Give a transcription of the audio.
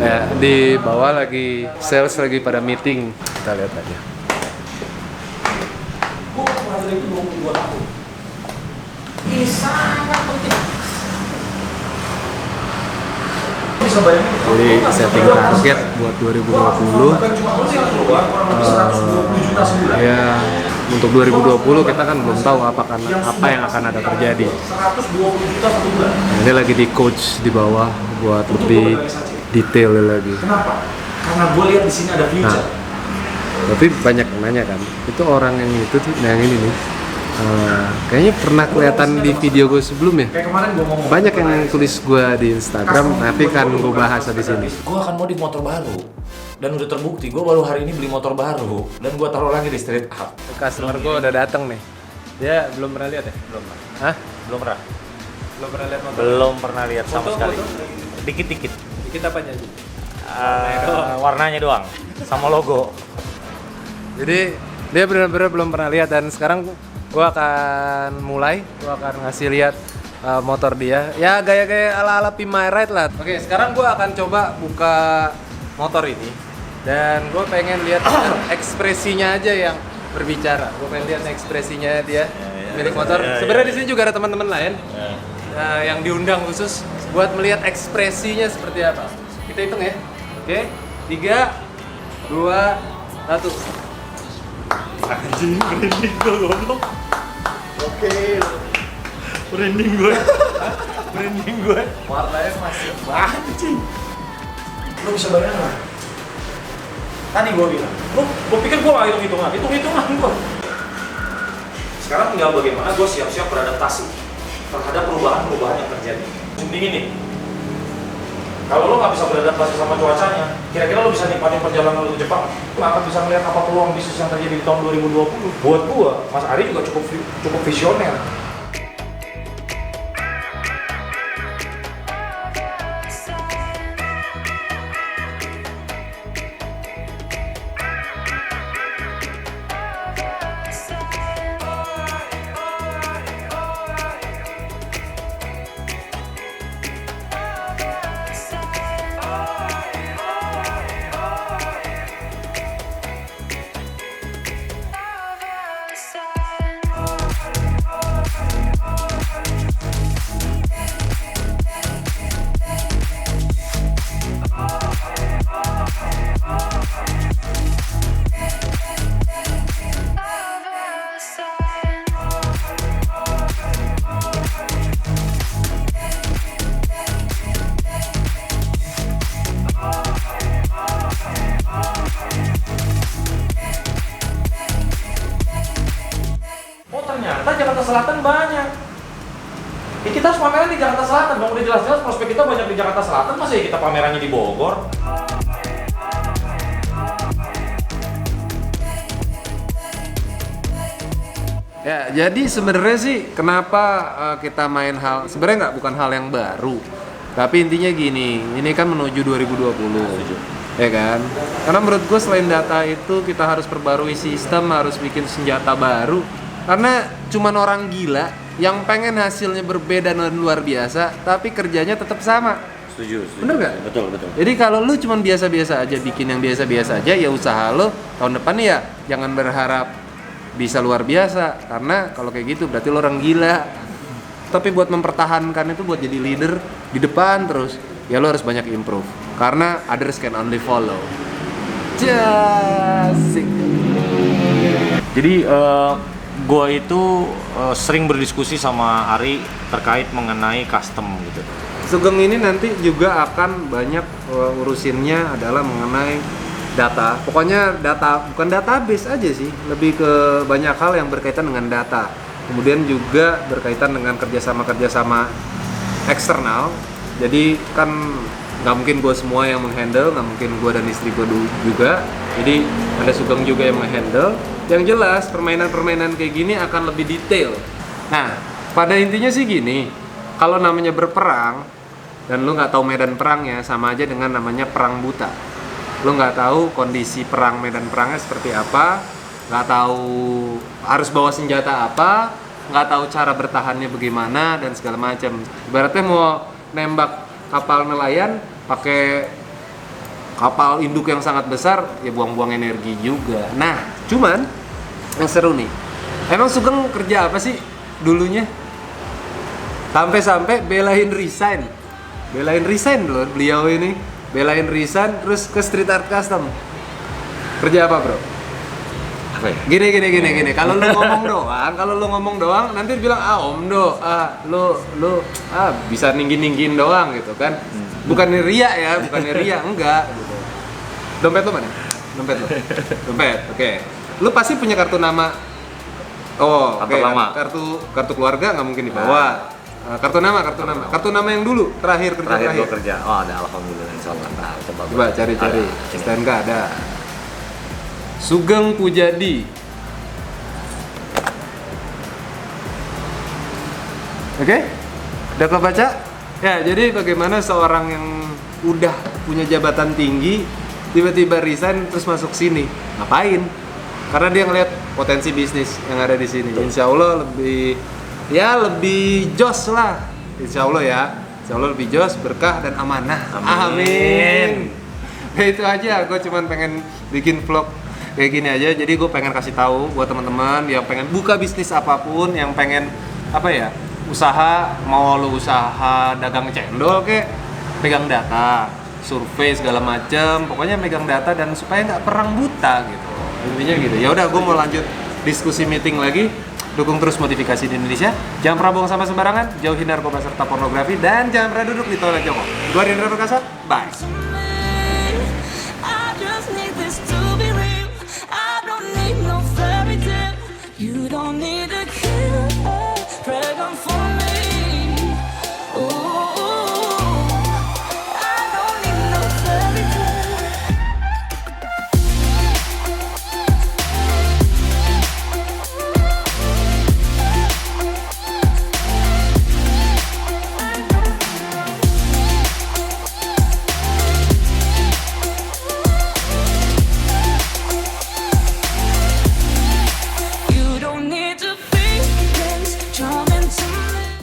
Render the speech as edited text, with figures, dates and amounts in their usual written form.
Ya, di bawah lagi sales lagi pada meeting. Kita lihat aja. Ini sangat penting. Bisa bayangin. Jadi setting target buat 2020. Ya, untuk 2020 kita kan belum tahu apa yang akan ada terjadi. 120 juta satu bulan. Ini lagi di coach di bawah buat lebih detail lagi. Kenapa? Karena gue lihat di sini ada future. Tapi banyak yang nanya kan, itu orang yang itu tuh, yang ini nih, kayaknya pernah kelihatan di video gue sebelumnya. Kayak kemarin gue ngomong. Banyak yang tulis gue di Instagram, nanti kan gue bahas habis ini. Gue akan modif motor baru. Dan udah terbukti, gue baru hari ini beli motor baru. Dan gue taruh lagi di street up. Customer gue udah datang nih. Dia belum pernah lihat ya? Belum pernah. Hah? Belum pernah. Belum pernah lihat motor? Belum pernah lihat sama Foto, sekali. foto? Dikit-dikit. Dikit apanya aja? Warnanya doang. Sama logo. Jadi dia benar-benar belum pernah lihat, dan sekarang gue akan mulai, gue akan ngasih lihat motor dia. Ya gaya-gaya ala-ala P My Ride lah. Oke, sekarang gue akan coba buka motor ini, dan gue pengen lihat ekspresinya aja yang berbicara. Gue pengen lihat ekspresinya dia milik motor. Sebenarnya di sini juga ada teman-teman lain yang diundang khusus buat melihat ekspresinya seperti apa. Kita hitung ya. Oke, 3, 2, 1. Anjing, merinding gue goblok. Oke. Merinding gue. Merinding gue. Warnanya masih anjing. Lo bisa bayangin lah. Tadi gue bilang, gue pikir gue gak hitung-hitungan gue. Sekarang tinggal bagaimana gue siap-siap beradaptasi terhadap perubahan-perubahan yang terjadi. Musim dingin nih. Kalau lo nggak bisa beradaptasi sama cuacanya, kira-kira lo bisa nikmatin perjalanan lo ke Jepang? Lo nggak akan bisa melihat apa peluang bisnis yang terjadi di tahun 2020. Buat gua, Mas Ari juga cukup visioner. Oh ternyata Jakarta Selatan banyak. Ya kita harus pameran di Jakarta Selatan dong. Udah jelas-jelas prospek kita banyak di Jakarta Selatan, masa ya kita pamerannya di Bogor? Ya, jadi sebenarnya sih kenapa kita main sebenarnya bukan hal yang baru. Tapi intinya gini, ini kan menuju 2020. Ya kan? Karena menurut gue selain data itu kita harus perbarui sistem, harus bikin senjata baru. Karena cuman orang gila yang pengen hasilnya berbeda dan luar biasa, tapi kerjanya tetap sama. Setuju. Bener nggak? Betul, betul. Jadi kalau lu cuman biasa-biasa aja, bikin yang biasa-biasa aja, ya usaha lu tahun depan ya jangan berharap bisa luar biasa, karena kalau kayak gitu berarti lo orang gila. Tapi buat mempertahankan itu, buat jadi leader di depan terus, ya lo harus banyak improve, karena others can only follow. Jasik. Jadi gue itu sering berdiskusi sama Ari terkait mengenai custom gitu. Sugeng ini nanti juga akan banyak urusinnya adalah mengenai data. Pokoknya data, bukan database aja sih, lebih ke banyak hal yang berkaitan dengan data. Kemudian juga berkaitan dengan kerjasama eksternal. Jadi kan nggak mungkin gue semua yang menghandle, nggak mungkin gue dan istri gue juga. Jadi ada Sugeng juga yang menghandle. Yang jelas permainan-permainan kayak gini akan lebih detail. Nah, pada intinya sih gini, kalau namanya berperang dan lu nggak tahu medan perangnya, sama aja dengan namanya perang buta. Lu nggak tahu kondisi perang, medan perangnya seperti apa, nggak tahu harus bawa senjata apa, nggak tahu cara bertahannya bagaimana dan segala macam. Ibaratnya mau nembak kapal nelayan pakai kapal induk yang sangat besar, ya buang-buang energi juga. Nah, cuman yang seru nih, emang Sugeng kerja apa sih dulunya? Sampai-sampai belain resign loh beliau ini, belain resign terus ke street art custom. Kerja apa bro? Apa ya? Gini. Kalau lu ngomong doang, nanti bilang om do, lu bisa ninggin doang gitu kan? Bukannya ria ya, enggak. Gitu. Dompet lu mana? Dompet, oke. Lu pasti punya kartu nama. Oh, Kartu oke. nama. Kartu keluarga nggak mungkin dibawa. Kartu nama yang dulu terakhir Terakhir gua kerja. Oh, ada, alhamdulillah, insyaallah. Nah, Coba cari. Ada. STNK ada. Sugeng Pujadi. Oke? Udah kebaca? Ya, jadi bagaimana seorang yang udah punya jabatan tinggi tiba-tiba resign terus masuk sini? Ngapain? Karena dia ngeliat potensi bisnis yang ada di sini. Insya Allah lebih jos lah. Insya Allah lebih jos, berkah dan amanah. Amin. Ya itu aja, gue cuman pengen bikin vlog kayak gini aja. Jadi gue pengen kasih tahu buat teman-teman yang pengen buka bisnis apapun, yang pengen usaha, mau lu usaha dagang cendol kek, pegang data, survei segala macem, pokoknya megang data dan supaya nggak perang buta gitu. Intinya gitu. Ya udah, gue mau lanjut diskusi meeting lagi. Dukung terus Motifikasi di Indonesia. Jangan pernah bohong sama sembarangan, jauhi narkoba serta pornografi, dan jangan pernah duduk di toilet jongkok. Gue Rindra Perkasa, bye.